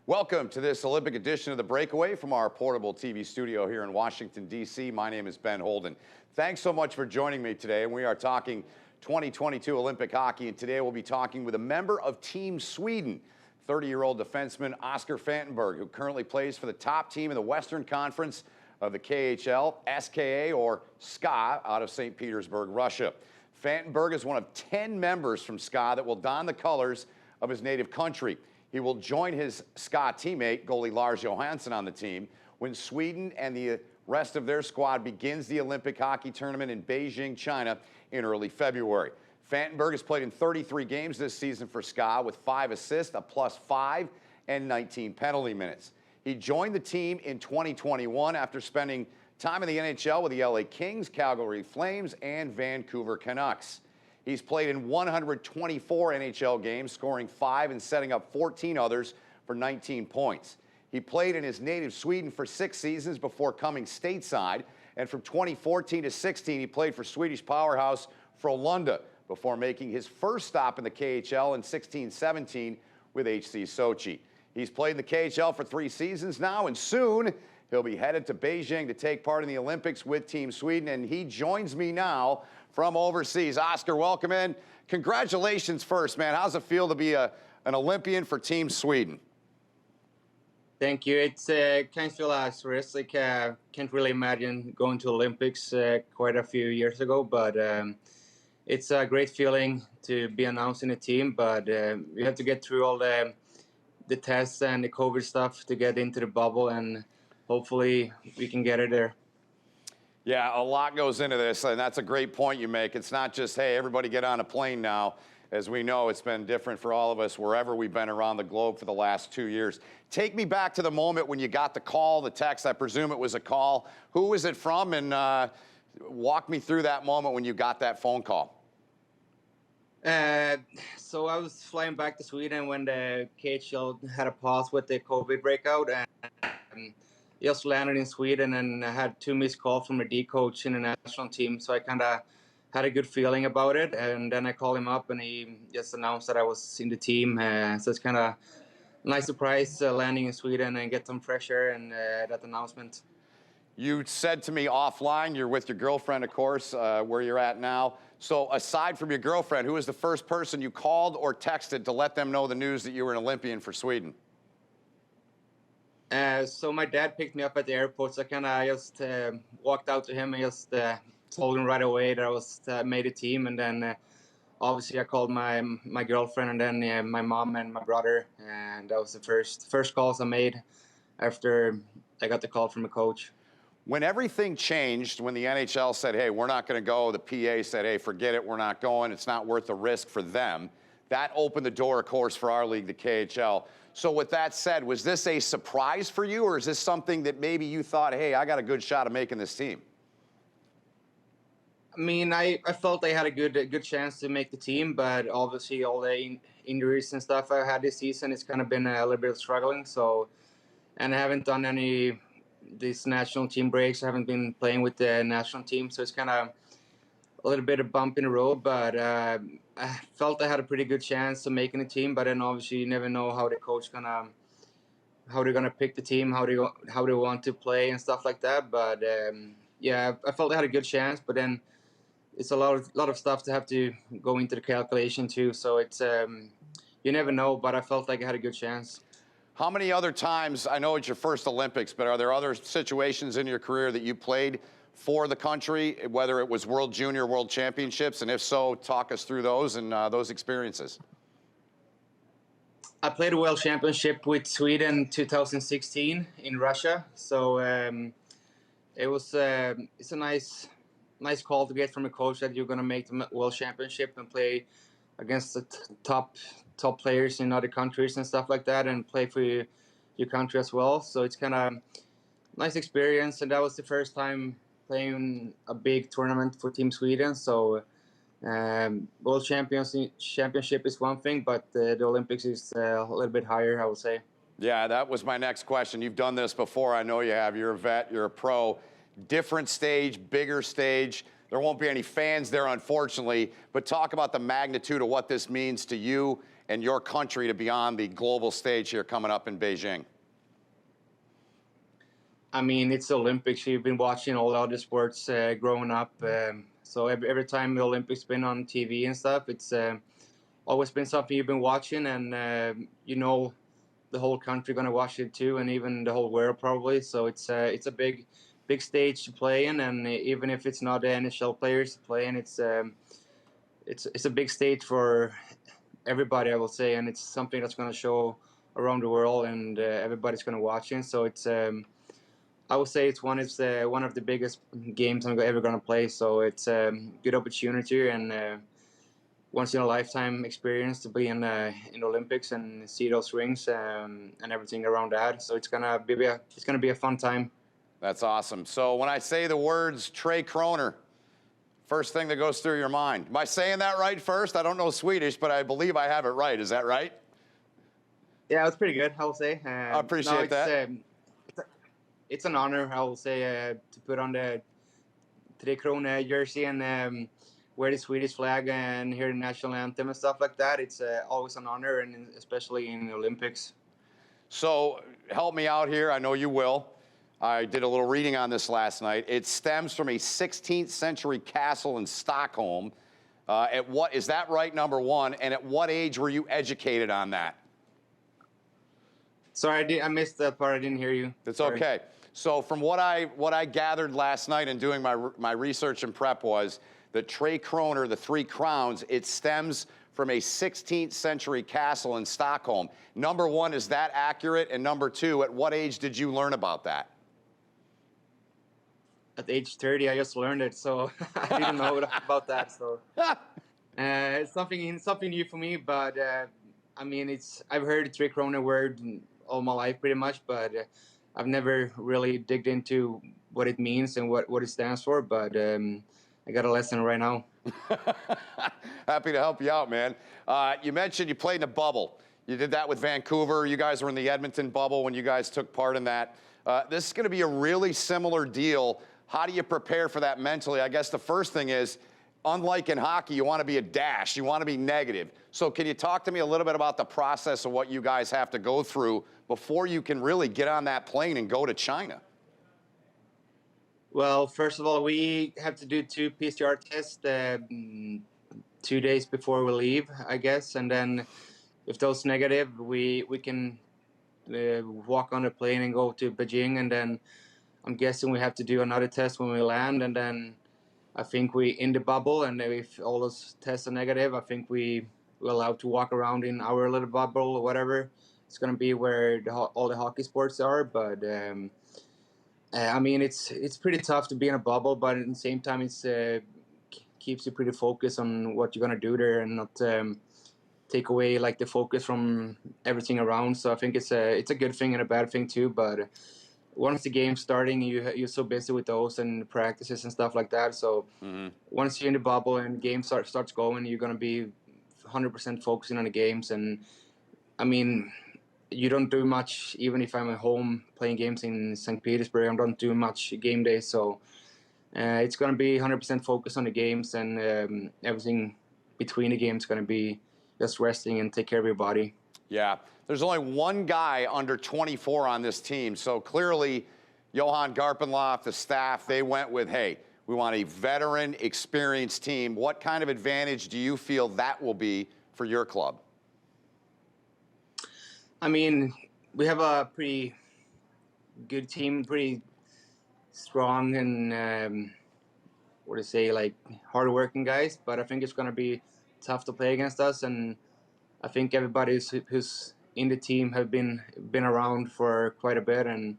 Welcome to this Olympic edition of The Breakaway from our portable TV studio here in Washington, D.C. My name is Ben Holden. Thanks so much for joining me today. And we are talking 2022 Olympic hockey. And today we'll be talking with a member of Team Sweden, 30-year-old defenseman Oscar Fantenberg, who currently plays for the top team in the Western Conference of the KHL, SKA, or SKA, out of St. Petersburg, Russia. Fantenberg is one of 10 members from SKA that will don the colors of his native country. He will join his SKA teammate, goalie Lars Johansson, on the team when Sweden and the rest of their squad begins the Olympic hockey tournament in Beijing, China, in early February. Fantenberg has played in 33 games this season for SKA with 5 assists, a +5, and 19 penalty minutes. He joined the team in 2021 after spending time in the NHL with the LA Kings, Calgary Flames, and Vancouver Canucks. He's played in 124 NHL games, scoring 5 and setting up 14 others for 19 points. He played in his native Sweden for 6 seasons before coming stateside, and from 2014 to 16, he played for Swedish powerhouse Frölunda before making his first stop in the KHL in 16-17 with HC Sochi. He's played in the KHL for 3 seasons now, and soon he'll be headed to Beijing to take part in the Olympics with Team Sweden, and he joins me now from overseas. Oscar, welcome in. Congratulations first, man. How's it feel to be an Olympian for Team Sweden? Thank you. It's kind of feel surreal. Can't really imagine going to Olympics quite a few years ago, but it's a great feeling to be announced in a team. But we have to get through all the tests and the COVID stuff to get into the bubble, and hopefully we can get it there. Yeah, a lot goes into this, and that's a great point you make. It's not just, hey, everybody get on a plane now. As we know, it's been different for all of us wherever we've been around the globe for the last 2 years. Take me back to the moment when you got the call, the text. I presume it was a call. Who was it from? And walk me through that moment when you got that phone call. So I was flying back to Sweden when the KHL had a pause with the COVID breakout, and just landed in Sweden, and I had 2 missed calls from the D coach in the national team. So I kind of had a good feeling about it. And then I called him up, and he just announced that I was in the team. So it's kind of a nice surprise landing in Sweden and get some fresh air and that announcement. You said to me offline, you're with your girlfriend, of course, where you're at now. So aside from your girlfriend, who was the first person you called or texted to let them know the news that you were an Olympian for Sweden? So my dad picked me up at the airport, so I kind of just walked out to him and just told him right away that I was made a team. And then obviously I called my girlfriend, and then my mom and my brother, and that was the first calls I made after I got the call from the coach. When everything changed, when the NHL said, hey, we're not going to go, the PA said, hey, forget it, we're not going, it's not worth the risk for them. That opened the door, of course, for our league, the KHL. So with that said, was this a surprise for you, or is this something that maybe you thought, hey, I got a good shot of making this team? I mean, I felt I had a good chance to make the team, but obviously all the injuries and stuff I had this season, it's kind of been a little bit struggling. So, and I haven't done any these national team breaks. I haven't been playing with the national team, so it's kind of a little bit of bump in the road, but I felt I had a pretty good chance of making a team. But then obviously you never know how the coach how they're gonna pick the team, how they want to play and stuff like that. But yeah, I felt I had a good chance. But then it's a lot of stuff to have to go into the calculation too. So it's you never know. But I felt like I had a good chance. How many other times, I know it's your first Olympics, but are there other situations in your career that you played for the country, whether it was World Junior, World Championships, and if so, talk us through those and those experiences. I played a World Championship with Sweden 2016 in Russia, so it was it's a nice call to get from a coach that you're going to make the World Championship and play against the top players in other countries and stuff like that, and play for your country as well. So it's kind of nice experience, and that was the first time playing a big tournament for Team Sweden. So World Championship is one thing, but the Olympics is a little bit higher, I would say. Yeah, that was my next question. You've done this before. I know you have. You're a vet. You're a pro. Different stage, bigger stage. There won't be any fans there, unfortunately. But talk about the magnitude of what this means to you and your country to be on the global stage here coming up in Beijing? I mean, it's the Olympics. You've been watching all the other sports growing up. So every time the Olympics been on TV and stuff, it's always been something you've been watching, and you know the whole country gonna watch it too, and even the whole world probably. So it's a big stage to play in, and even if it's not the NHL players playing, it's a big stage for everybody, I will say, and it's something that's gonna show around the world, and everybody's gonna watch it. So it's I would say it's one of the biggest games I'm ever gonna play. So it's a good opportunity and once in a lifetime experience to be in the Olympics and see those rings and everything around that. So it's gonna be a fun time. That's awesome. So when I say the words Trey Kroner, first thing that goes through your mind. Am I saying that right first? I don't know Swedish, but I believe I have it right. Is that right? Yeah, it's pretty good, I will say. I appreciate that. It's an honor, I will say, to put on the Tre Krone jersey and wear the Swedish flag and hear the national anthem and stuff like that. It's always an honor, and especially in the Olympics. So help me out here. I know you will. I did a little reading on this last night. It stems from a 16th century castle in Stockholm. Is that right, number one? And at what age were you educated on that? Sorry, I missed that part. I didn't hear you. That's Sorry. okay. So from what I gathered last night in doing my research and prep was that Tre Kroner, the Three Crowns, it stems from a 16th century castle in Stockholm. Number one, is that accurate? And number two, at what age did you learn about that? At age 30, I just learned it, so I didn't know about that. So it's something new for me. But I mean, I've heard the Tre Kroner word all my life pretty much, but I've never really digged into what it means and what it stands for. But I got a lesson right now. Happy to help you out, man. You mentioned you played in a bubble. You did that with Vancouver. You guys were in the Edmonton bubble when you guys took part in that. This is going to be a really similar deal. How do you prepare for that mentally? I guess the first thing is, unlike in hockey, you want to be a dash. You want to be negative. So can you talk to me a little bit about the process of what you guys have to go through before you can really get on that plane and go to China? Well, first of all, we have to do 2 PCR tests 2 days before we leave, I guess. And then if those negative, we can walk on the plane and go to Beijing. And then I'm guessing we have to do another test when we land. And then I think we in the bubble. And if all those tests are negative, I think we're allowed to walk around in our little bubble or whatever. It's going to be where all the hockey sports are. But I mean, it's pretty tough to be in a bubble, but at the same time, it's keeps you pretty focused on what you're gonna do there and not take away like the focus from everything around. So I think it's a good thing and a bad thing too. But once the game's starting, you're so busy with those and practices and stuff like that. So once you're in the bubble and the game starts going, you're gonna be 100% focusing on the games. And I mean, you don't do much, even if I'm at home playing games in St. Petersburg, I don't do much game day. So it's going to be 100% focused on the games, and everything between the games is going to be just resting and take care of your body. Yeah, there's only one guy under 24 on this team. So clearly, Johan Garpenloff, the staff, they went with, hey, we want a veteran, experienced team. What kind of advantage do you feel that will be for your club? I mean, we have a pretty good team, pretty strong and what to say, like hardworking guys. But I think it's going to be tough to play against us. And I think everybody who's in the team have been around for quite a bit. And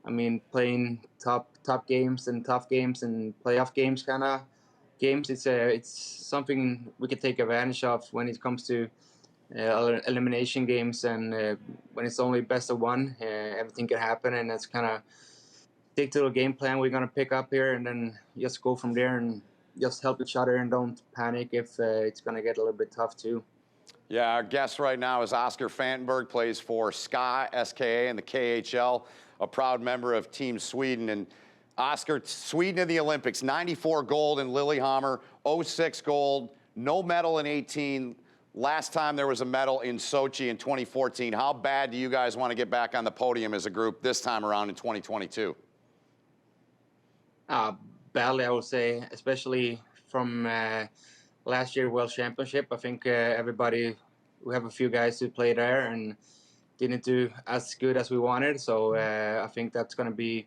I mean, playing top games and tough games and playoff games kind of games. It's something we can take advantage of when it comes to elimination games, and when it's only best of one, everything can happen, and that's kind of stick to the game plan we're gonna pick up here, and then just go from there and just help each other and don't panic if it's gonna get a little bit tough too. Yeah, our guest right now is Oscar Fantenberg, plays for SKA, SKA, and the KHL, a proud member of Team Sweden. And Oscar, Sweden in the Olympics, 94 gold in Lillehammer, 06 gold, no medal in 18. last time there was a medal in Sochi in 2014. How bad do you guys want to get back on the podium as a group this time around in 2022? Badly, I would say, especially from last year World Championship. I think we have a few guys who played there and didn't do as good as we wanted. So I think that's going to be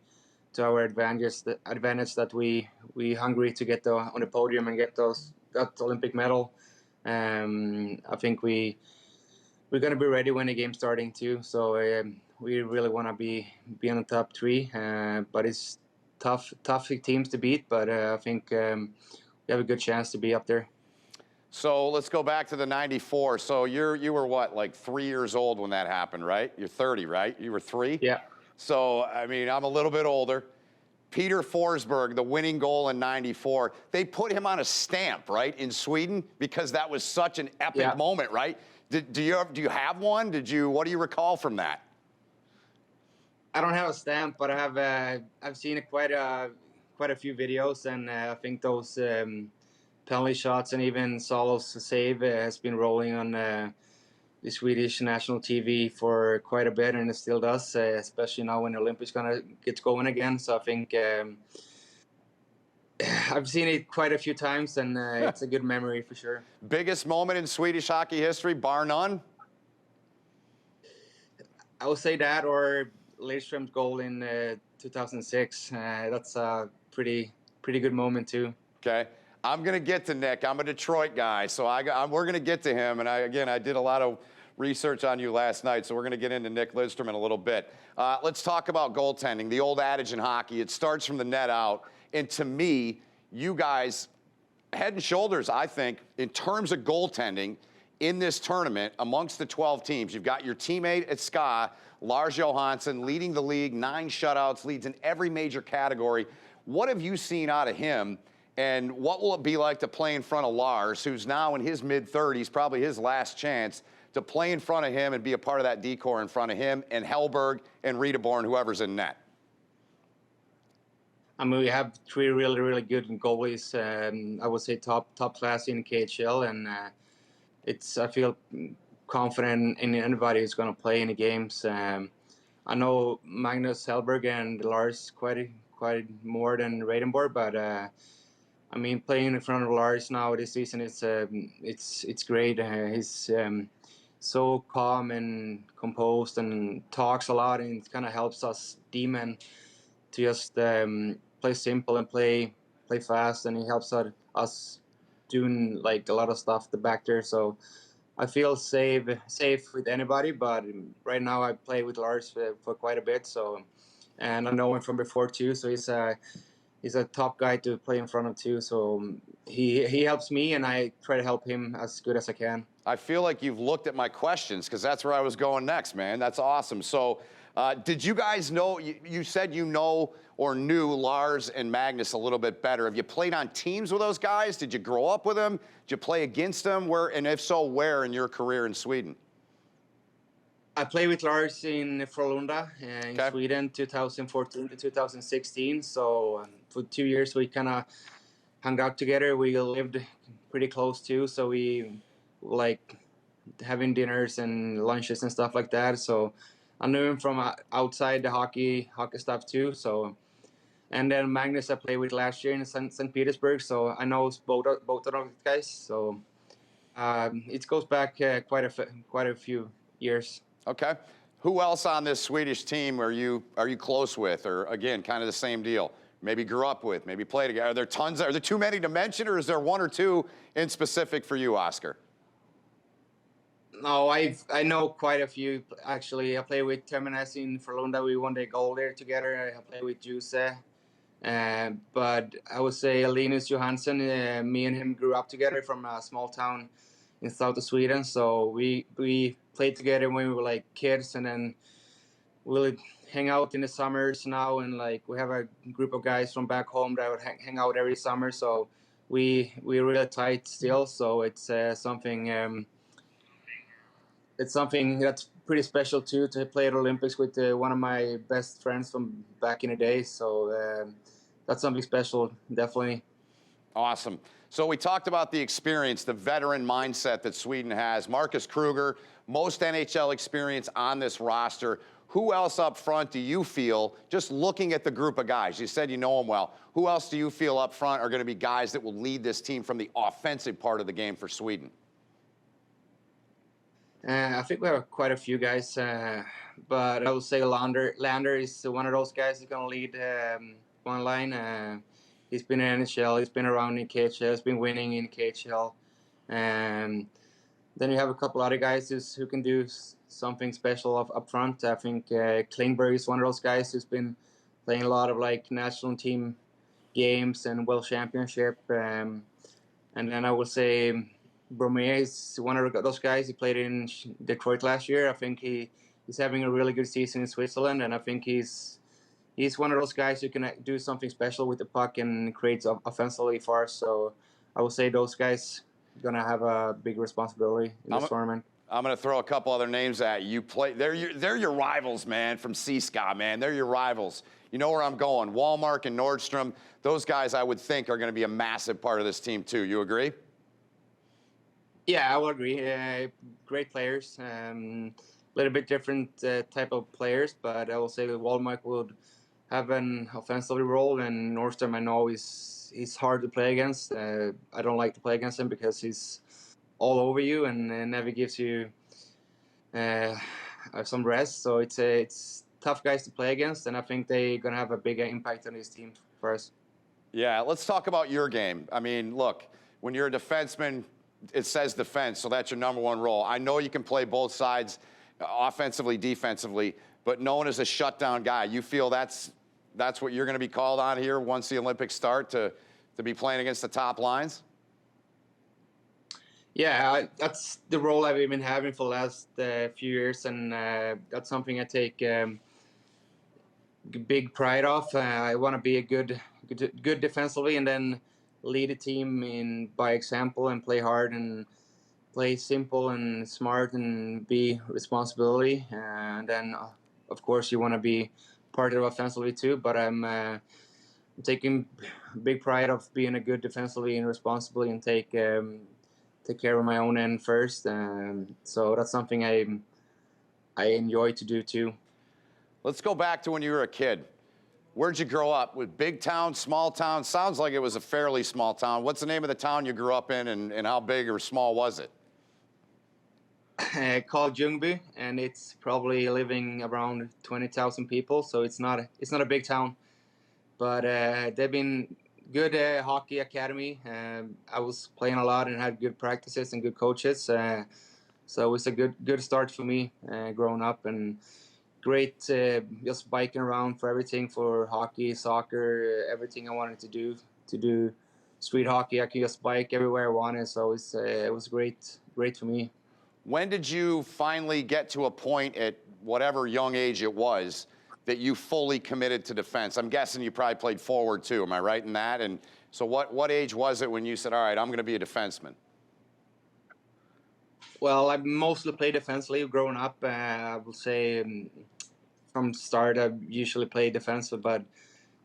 to our advantage. The advantage that we hungry to get on the podium and get that Olympic medal. I think we're going to be ready when the game's starting too. So we really want to be on the top three. But it's tough teams to beat. But I think we have a good chance to be up there. So let's go back to the 94. So you were what, like 3 years old when that happened, right? You're 30, right? You were 3? Yeah. So, I mean, I'm a little bit older. Peter Forsberg, the winning goal in 94, they put him on a stamp, right, in Sweden because that was such an epic moment, right? Do you have one? What do you recall from that? I don't have a stamp, but I've seen quite a few videos, and I think those penalty shots and even Salo's save has been rolling on the Swedish national TV for quite a bit, and it still does, especially now when the Olympics gets going again. So I think I've seen it quite a few times, and it's a good memory for sure. Biggest moment in Swedish hockey history, bar none? I would say that, or Lidström's goal in 2006. That's a pretty good moment too. Okay. I'm going to get to Nick. I'm a Detroit guy, so we're going to get to him. And I did a lot of research on you last night, so we're going to get into Nick Lidström in a little bit. Let's talk about goaltending. The old adage in hockey, it starts from the net out. And to me, you guys, head and shoulders, I think, in terms of goaltending in this tournament amongst the 12 teams. You've got your teammate at SKA, Lars Johansson, leading the league, 9 shutouts, leads in every major category. What have you seen out of him? And what will it be like to play in front of Lars, who's now in his mid-30s, probably his last chance, to play in front of him and be a part of that decor in front of him and Hellberg and Riedeborn, whoever's in net? I mean, we have 3 really, really good goalies. I would say top class in KHL, and I feel confident in anybody who's going to play in the games. I know Magnus Hellberg and Lars quite more than Riedeborn, but I mean, playing in front of Lars now this season, it's great. He's so calm and composed and talks a lot, and it kind of helps us D-men to just play simple and play fast, and he helps us doing like a lot of stuff the back there. So I feel safe with anybody, but right now I play with Lars for quite a bit. So, and I know him from before too. So he's a top guy to play in front of too. So he helps me, and I try to help him as good as I can. I feel like you've looked at my questions because that's where I was going next, man. That's awesome. So did you guys know, you said you know or knew Lars and Magnus a little bit better. Have you played on teams with those guys? Did you grow up with them? Did you play against them? Where, and if so, where in your career in Sweden? I played with Lars in Frölunda in Sweden, 2014 to 2016. So for 2 years, we kind of hung out together. We lived pretty close too. So we like having dinners and lunches and stuff like that. So I knew him from outside the hockey stuff too. So, and then Magnus I played with last year in St. Petersburg. So I know both of those guys. So it goes back quite a few years. Okay. Who else on this Swedish team are you close with, or again, kind of the same deal? Maybe grew up with, maybe played together. Are there tons? Are there too many to mention, or is there 1 or 2 in specific for you, Oscar? No, I know quite a few actually. I played with Terminus in Frölunda. We won the gold there together. I played with Juse. But I would say Linus Johansson, me and him grew up together from a small town in south of Sweden. So we played together when we were like kids, and then we'll hang out in the summers now. And like we have a group of guys from back home that would hang out every summer. So we're really tight still. So it's something. It's something that's pretty special too, to play at Olympics with one of my best friends from back in the day. So that's something special, definitely. Awesome. So we talked about the experience, the veteran mindset that Sweden has. Marcus Kruger, most NHL experience on this roster. Who else up front do you feel, just looking at the group of guys, you said you know them well, who else do you feel up front are going to be guys that will lead this team from the offensive part of the game for Sweden? I think we have quite a few guys, but I would say Lander is one of those guys who's going to lead one line. He's been in NHL, he's been around in KHL, he's been winning in KHL. And then you have a couple other guys who can do something special up front. I think Klingberg is one of those guys who's been playing a lot of like national team games and World Championship. And then I would say Bromé is one of those guys. He played in Detroit last year. I think he's having a really good season in Switzerland, and I think he's one of those guys who can do something special with the puck and create offensively for us. So I would say those guys are gonna have a big responsibility in this tournament. I'm going to throw a couple other names at you. They're your rivals, man, from CSKA, man. They're your rivals. You know where I'm going. Wallmark and Nordstrom, those guys I would think are going to be a massive part of this team too. You agree? Yeah, I would agree. Great players. Little bit different type of players, but I will say that Wallmark would have an offensive role, and Nordstrom I know he's hard to play against. I don't like to play against him because he's all over you and never gives you some rest. So it's tough guys to play against, and I think they're going to have a big impact on this team for us. Yeah, let's talk about your game. I mean, look, when you're a defenseman, it says defense, so that's your number one role. I know you can play both sides, offensively, defensively, but known as a shutdown guy, you feel that's what you're going to be called on here once the Olympics start to be playing against the top lines? Yeah, that's the role I've been having for the last few years, and that's something I take big pride of. I want to be a good defensively, and then lead a team by example and play hard and play simple and smart and be responsibility. And then, of course, you want to be part of offensively too. But I'm taking big pride of being a good defensively and responsibly and take care of my own end first. So that's something I enjoy to do too. Let's go back to when you were a kid. Where'd you grow up? With big town, small town? Sounds like it was a fairly small town. What's the name of the town you grew up in, and how big or small was it? Called Ljungby, and it's probably living around 20,000 people. So it's not a big town, but they've been good hockey academy. I was playing a lot and had good practices and good coaches. So it's a good start for me growing up, and great just biking around for everything, for hockey, soccer, everything I wanted to do street hockey. I could just bike everywhere I wanted. So it was great for me. When did you finally get to a point at whatever young age it was that you fully committed to defense? I'm guessing you probably played forward too. Am I right in that? And so what age was it when you said, all right, I'm going to be a defenseman? Well, I mostly played defensively growing up. I would say from the start I usually played defensive, but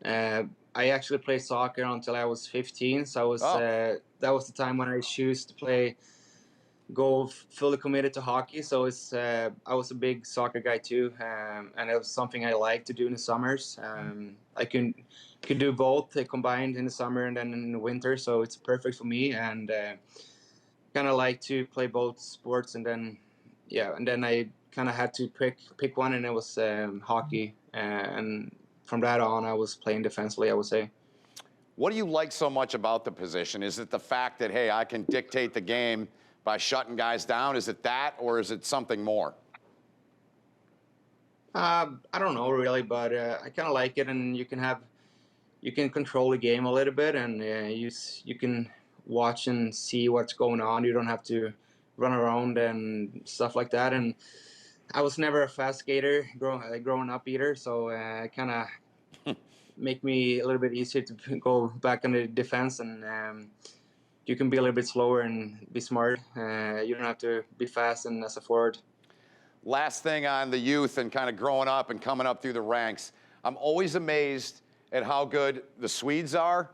I actually played soccer until I was 15. So I was that was the time when I chose to go fully committed to hockey. So I was a big soccer guy too, and it was something I liked to do in the summers. I could do both combined in the summer and then in the winter, so it's perfect for me. And kind of like to play both sports, and then I kind of had to pick one, and it was hockey. And from that on, I was playing defensively, I would say. What do you like so much about the position? Is it the fact that, hey, I can dictate the game by shutting guys down? Is it that, or is it something more? I don't know really, but I kind of like it, and you can control the game a little bit, and you can watch and see what's going on. You don't have to run around and stuff like that. And I was never a fast skater growing up either, so kind of make me a little bit easier to go back on the defense, and you can be a little bit slower and be smart. You don't have to be fast and as a forward. Last thing on the youth and kind of growing up and coming up through the ranks, I'm always amazed at how good the Swedes are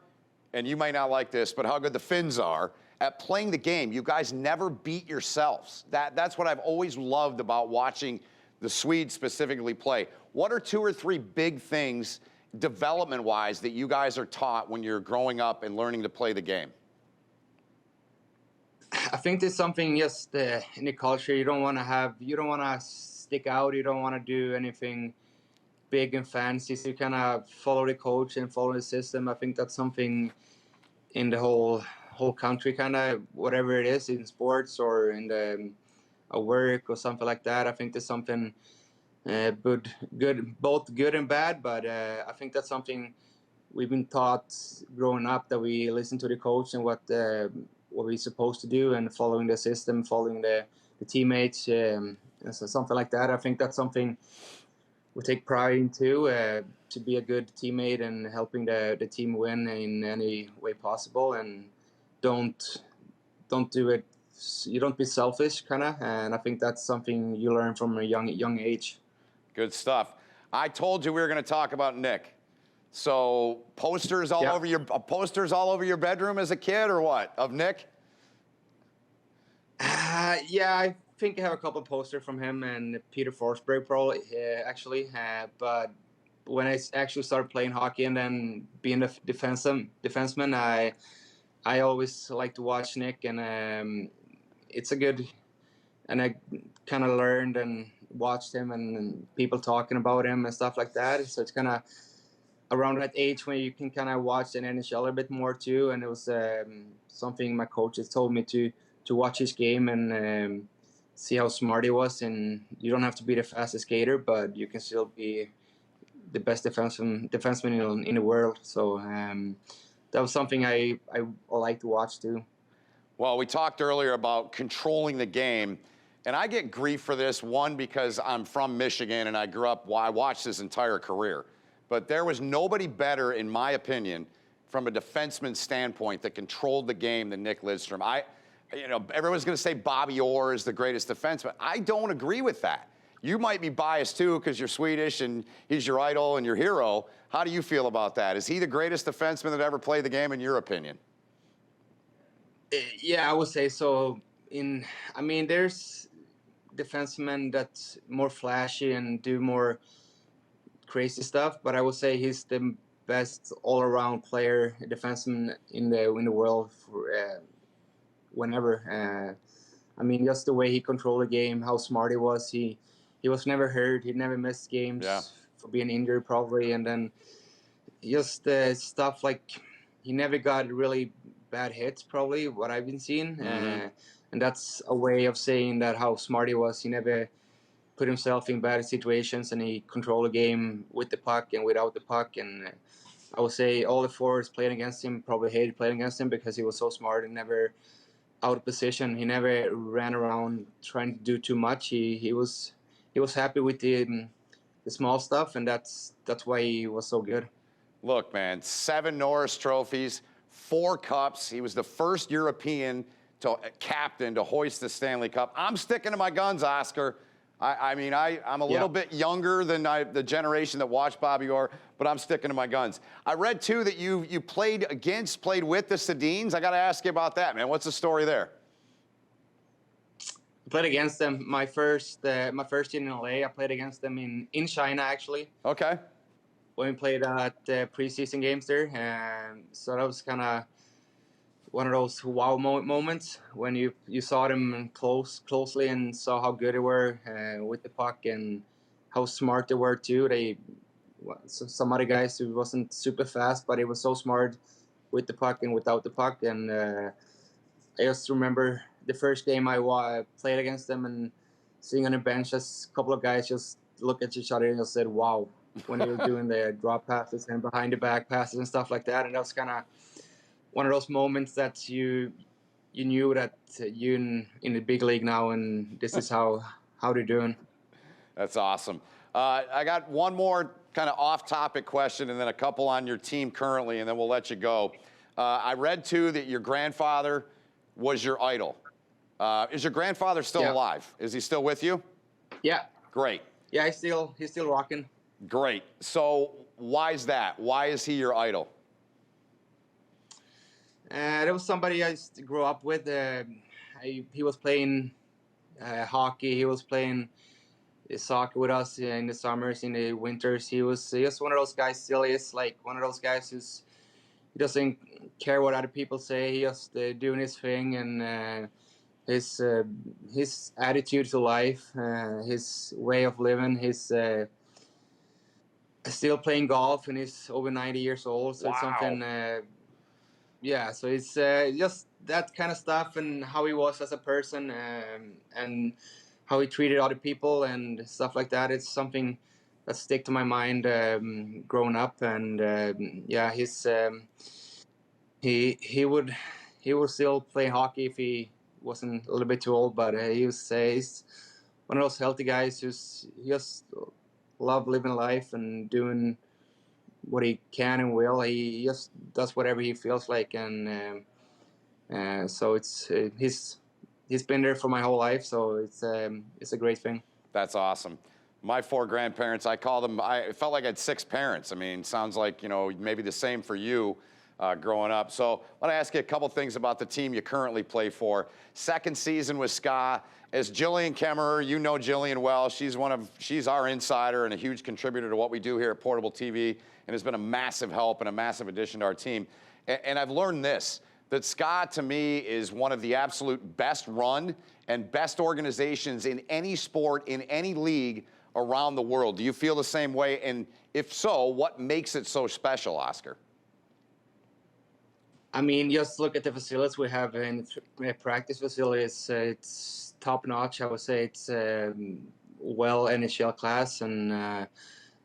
and you might not like this, but how good the Finns are at playing the game. You guys never beat yourselves. That's what I've always loved about watching the Swedes specifically play. What are 2 or 3 big things development-wise that you guys are taught when you're growing up and learning to play the game? I think there's something just in the culture you don't want to stick out. You don't want to do anything big and fancy. So you kind of follow the coach and follow the system. I think that's something in the whole country, kind of whatever it is in sports or in the work or something like that. I think there's something good, both good and bad. But I think that's something we've been taught growing up, that we listen to the coach and what we're supposed to do, and following the system, following the teammates, so something like that. I think that's something we take pride in too, to be a good teammate and helping the team win in any way possible, and don't do it. You don't be selfish, kind of, and I think that's something you learn from a young age. Good stuff. I told you we were going to talk about Nick. So posters all over your bedroom as a kid, or what, of Nick? Yeah, I think I have a couple posters from him and Peter Forsberg, probably, actually. But when I actually started playing hockey and then being a defenseman, I always like to watch Nick, and it's a good. And I kind of learned and watched him and people talking about him and stuff like that. So it's kind of around that age when you can kind of watch the NHL a bit more too, and it was something my coaches told me to watch his game and see how smart he was. And you don't have to be the fastest skater, but you can still be the best defenseman in the world. So that was something I like to watch too. Well, we talked earlier about controlling the game, and I get grief for this, one, because I'm from Michigan and I watched his entire career. But there was nobody better, in my opinion, from a defenseman standpoint that controlled the game than Nick Lidstrom. Everyone's going to say Bobby Orr is the greatest defenseman. I don't agree with that. You might be biased too because you're Swedish and he's your idol and your hero. How do you feel about that? Is he the greatest defenseman that ever played the game, in your opinion? Yeah, I would say so. There's defensemen that's more flashy and do more crazy stuff, but I would say he's the best all-around player, defenseman in the world for, whenever. Just the way he controlled the game, how smart he was. He was never hurt. He never missed games for being injured, probably. And then just stuff like he never got really bad hits, probably, what I've been seeing. Mm-hmm. And that's a way of saying that how smart he was. He never put himself in bad situations, and he controlled the game with the puck and without the puck. And I would say all the forwards playing against him probably hated playing against him because he was so smart and never out of position. He never ran around trying to do too much. He was happy with the small stuff, and that's why he was so good. Look, man, 7 Norris trophies, 4 cups. He was the first European captain to hoist the Stanley Cup. I'm sticking to my guns, Oscar. I'm a little bit younger than the generation that watched Bobby Orr, but I'm sticking to my guns. I read, too, that you played with the Sedins. I got to ask you about that, man. What's the story there? I played against them my first year in LA. I played against them in China, actually. Okay. When we played at preseason games there. So that was kind of one of those wow moments when you saw them closely and saw how good they were with the puck and how smart they were too. Some other guys who wasn't super fast, but he was so smart with the puck and without the puck. And I just remember the first game I played against them and seeing on the bench, just a couple of guys just look at each other and just said, "Wow," when they were doing the drop passes and behind the back passes and stuff like that. And that was kind of one of those moments that you knew that you're in the big league now, and this is how they're doing. That's awesome. I got one more kind of off-topic question and then a couple on your team currently, and then we'll let you go. I read, too, that your grandfather was your idol. Is your grandfather still alive? Is he still with you? Yeah. Great. Yeah, he's still rocking. Great. So why is that? Why is he your idol? There was somebody I used to grow up with. He was playing hockey. He was playing soccer with us in the summers, in the winters. He was just one of those guys. Still is like one of those guys he doesn't care what other people say. He just doing his thing, and his attitude to life, his way of living, his still playing golf, and he's over 90 years old. So it's Wow. something. Yeah, so it's just that kind of stuff, and how he was as a person, and how he treated other people and stuff like that. It's something that stick to my mind growing up, and yeah, he would still play hockey if he wasn't a little bit too old, but he's one of those healthy guys he just love living life and doing what he can and will. He just does whatever he feels like, and so he's been there for my whole life. So it's a great thing. That's awesome. My 4 grandparents, I call them, I felt like I had 6 parents. I mean, sounds like, maybe the same for you growing up. So I want to ask you a couple things about the team you currently play for. Second season with SKA. As Jillian Kemmerer, you know Jillian well. She's our insider and a huge contributor to what we do here at Portable TV, and has been a massive help and a massive addition to our team. And I've learned this, that SKA to me is one of the absolute best run and best organizations in any sport, in any league around the world. Do you feel the same way? And if so, what makes it so special, Oscar? I mean, just look at the facilities we have in practice facilities. It's top notch. I would say it's well NHL class, and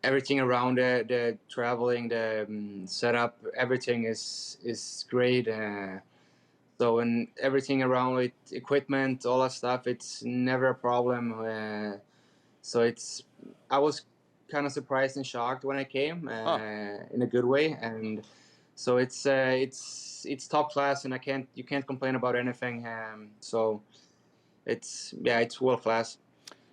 everything around the traveling, the setup, everything is great. So, and everything around it, equipment, all that stuff, it's never a problem. So I was kind of surprised and shocked when I came, in a good way, and so it's top class, and you can't complain about anything. So it's world class.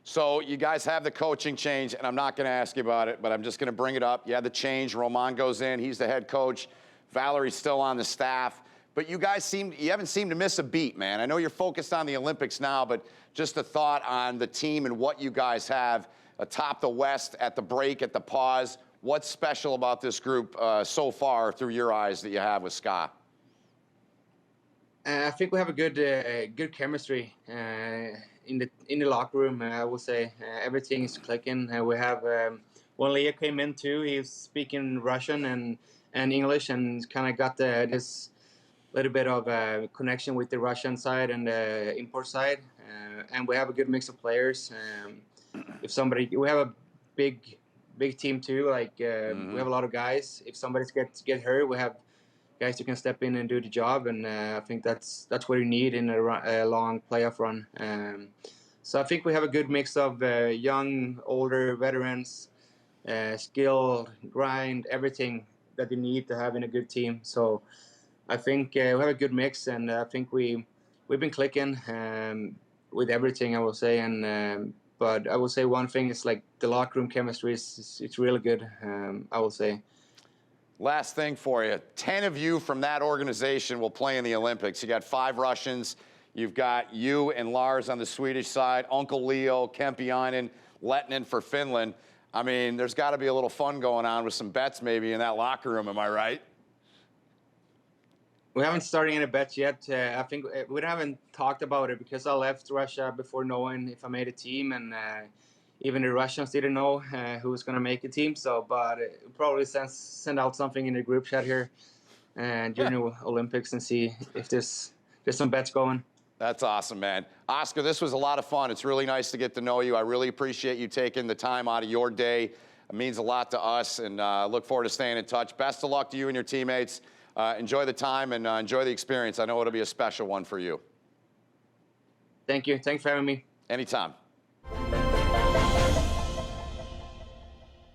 So you guys have the coaching change, and I'm not going to ask you about it, but I'm just going to bring it up. You had the change. Roman goes in. He's the head coach. Valerie's still on the staff. But you haven't seemed to miss a beat, man. I know you're focused on the Olympics now, but just a thought on the team and what you guys have atop the West, at the break, at the pause. What's special about this group so far through your eyes that you have with SKA? I think we have a good chemistry in the locker room. I would say everything is clicking. We have when Leah came in too. He was speaking Russian and English, and kind of got this little bit of a connection with the Russian side and the import side. And we have a good mix of players. We have a big team too. Like we have a lot of guys. If somebody get hurt, we have guys who can step in and do the job, and I think that's what you need in a long playoff run. So I think we have a good mix of young, older, veterans, skill, grind, everything that you need to have in a good team. So I think we have a good mix, and I think we've been clicking with everything, I will say. And but I will say one thing is like the locker room chemistry it's really good. I will say. Last thing for you. 10 of you from that organization will play in the Olympics. You got 5 Russians. You've got you and Lars on the Swedish side, Uncle Leo, Kempiainen, Lettinen for Finland. I mean, there's got to be a little fun going on with some bets maybe in that locker room. Am I right? We haven't started any bets yet. I think we haven't talked about it because I left Russia before knowing if I made a team, and even the Russians didn't know who was going to make a team. So, but probably send out something in the group chat here during the Olympics and see if there's some bets going. That's awesome, man. Oscar, this was a lot of fun. It's really nice to get to know you. I really appreciate you taking the time out of your day. It means a lot to us, and look forward to staying in touch. Best of luck to you and your teammates. Enjoy the time and enjoy the experience. I know it'll be a special one for you. Thank you. Thanks for having me. Anytime.